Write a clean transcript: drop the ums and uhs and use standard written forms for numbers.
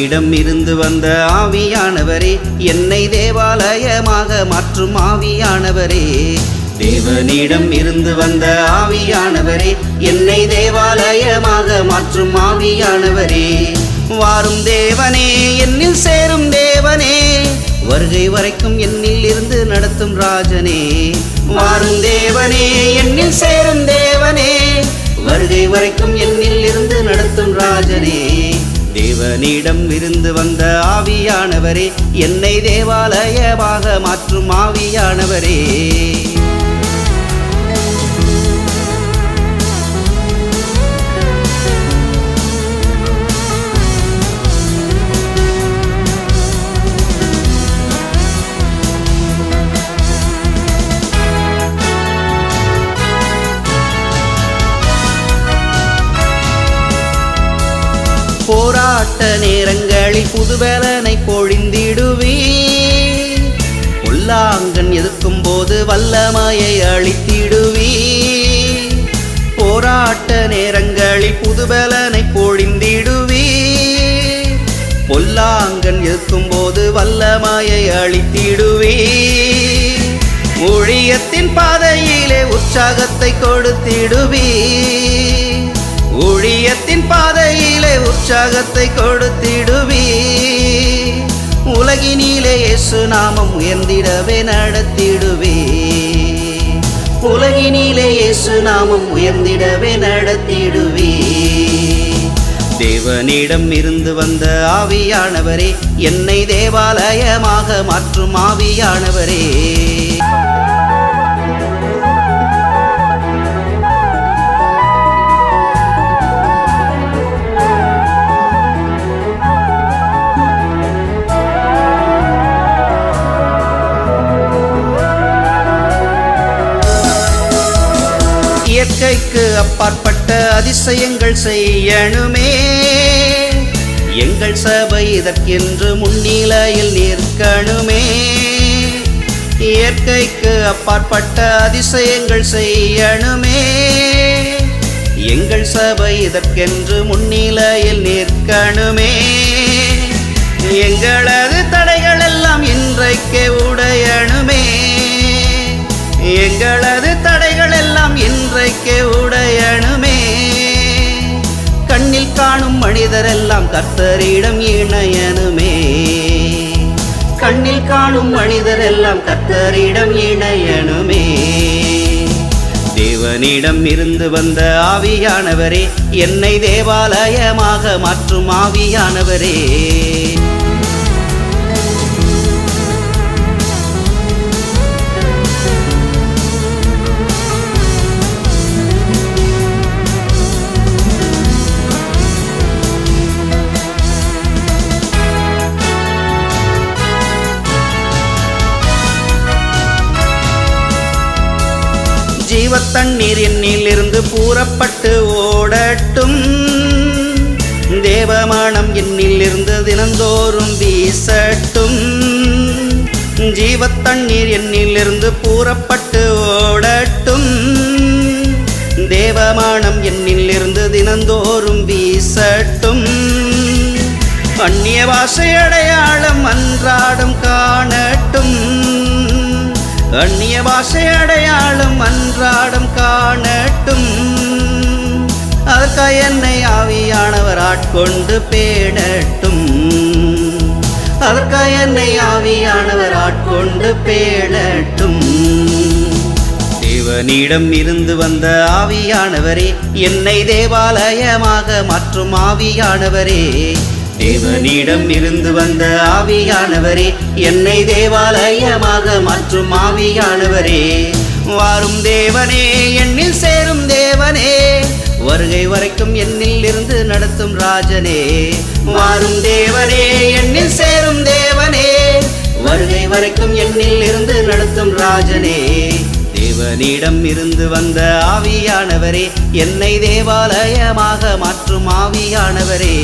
தேவனிடம் இருந்து வந்த ஆவியானவரே, என்னை தேவாலயமாக மாற்றும் ஆவியானவரே. தேவனிடம் இருந்து வந்த ஆவியானவரே, என்னை தேவாலயமாக மாற்றும் ஆவியானவரே. வாரும் தேவனே, என்னில் சேரும் தேவனே, வருகை வரைக்கும் என்னில் இருந்து நடத்தும் ராஜனே. வாரும் தேவனே, என்னில் சேரும் தேவனே, வருகை வரைக்கும் என்னில் இருந்து நடத்தும் ராஜனே. தேவனிடம் இருந்து வந்த ஆவியானவரே, என்னை தேவாலயமாக மாற்றும் ஆவியானவரே. போராட்ட நேரங்களில் புதுபலனை பொழிந்திடுவே, பொல்லாங்கன் எதிர்க்கும் போது வல்லமையை அளித்திடுவே. போராட்ட நேரங்களில் புதுபலனை பொழிந்திடுவே, பொல்லாங்கன் எதிர்க்கும் போது வல்லமையை அளித்திடுவே. ஊழியத்தின் பாதையிலே உற்சாகத்தை கொடுத்திடுவே, ஊழியத்தின் பாதையிலே உற்சாகத்தை கொடுத்திடுவே. உலகினிலே இயேசு நாமம் உயர்ந்திடவே நடத்திடுவே, உலகினிலே இயேசு நாமம் உயர்ந்திடவே நடத்திடுவே. தேவனிடம் இருந்து வந்த ஆவியானவரே, என்னை தேவாலயமாக மாற்றும் ஆவியானவரே. இயற்கைக்கு அப்பாற்பட்ட அதிசயங்கள் செய்யணுமே, எங்கள் சபை இதற்கென்று முன்னிலையில் நிற்கணுமே. இயற்கைக்கு அப்பாற்பட்ட அதிசயங்கள் செய்யணுமே, எங்கள் சபை இதற்கென்று முன்னிலையில் நிற்கணுமே. எங்களது தடைகள் எல்லாம் இன்றைக்கே உடையணுமே, எங்களது தடைகள் எல்லாம் இன்றைக்கே உடையணுமே. கண்ணில் காணும் மனிதரெல்லாம் கர்த்தரிடம் இணையணுமே, கண்ணில் காணும் மனிதரெல்லாம் கர்த்தரிடம் இணையணுமே. தேவனிடம் இருந்து வந்த ஆவியானவரே, என்னை தேவாலயமாக மாற்றும் ஆவியானவரே. ஜீவத்தண்ணீர் என்னிலிருந்து பூரப்பட்டு ஓடட்டும், தேவமானம் என்னிலிருந்து தினந்தோறும் வீசட்டும். ஜீவத்தண்ணீர் என்னிலிருந்து பூரப்பட்டு ஓடட்டும், தேவமானம் என்னிலிருந்து தினந்தோறும் வீசட்டும். அந்நிய பாஷை அடையாளம் அன்றாடம் காணட்டும், அந்நிய பாஷை அடையாளம் அன்றாடம் காணட்டும். அதற்காக என்னை ஆவியானவர் ஆட்கொண்டு பேணட்டும், அதற்காக என்னை ஆவியானவர் ஆட்கொண்டு பேணட்டும். தேவனிடம் இருந்து வந்த ஆவியானவரே, என்னை தேவாலயமாக மாற்றும் ஆவியானவரே. தேவனிடம் இருந்து வந்த ஆவியானவரே, என்னை தேவாலயமாக மாற்றும் ஆவியானவரே. வாரும் தேவனே, என்னில் சேரும் தேவனே, வருகை வரைக்கும் என்னில் இருந்து நடத்தும் ராஜனே. வாரும் தேவனே, என்னில் சேரும் தேவனே, வருகை வரைக்கும் என்னில் இருந்து நடத்தும் ராஜனே. தேவனிடம் இருந்து வந்த ஆவியானவரே, என்னை தேவாலயமாக மாற்றும் ஆவியானவரே.